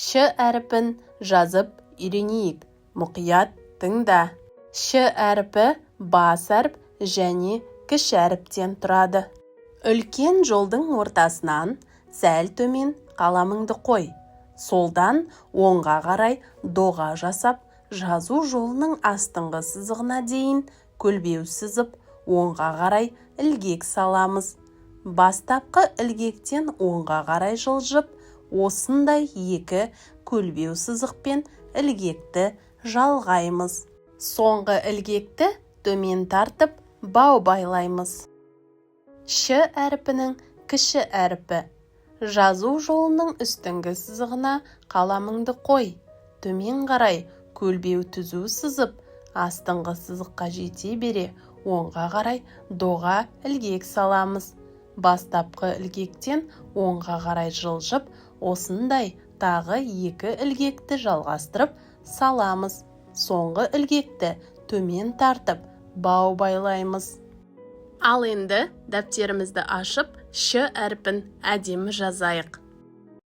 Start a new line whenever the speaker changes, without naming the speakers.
Ш әріпін жазып үйренейік. Мұқият тыңда. Ш әріпі бас әріп және кіші әріптен тұрады. Үлкен жолдың ортасынан сәл төмен қаламыңды қой. Солдан оңға қарай доға жасап, жазу жолының астыңғы сызығына дейін көлбеу сызып, оңға қарай ілгек саламыз. Бастапқы ілгектен оңға қарай жылжып, осындай екі көлбеу сызықпен ілгекті жалғаймыз. Соңғы ілгекті төмен тартып, бау байлаймыз. Ш әріпінің кіші әріпі. Жазу жолының үстіңгі сызығына қаламыңды қой. Төмен қарай көлбеу түзу сызып, астыңғы сызыққа жете бере, оңға қарай доға ілгек саламыз. Бастапқы ілгектен оңға қарай жылжып, осындай тағы екі ілгекті жалғастырып саламыз. Соңғы ілгекті төмен тартып, бау байлаймыз. Ал енді дәптерімізді ашып, Ш әріпін әдемі жазайық.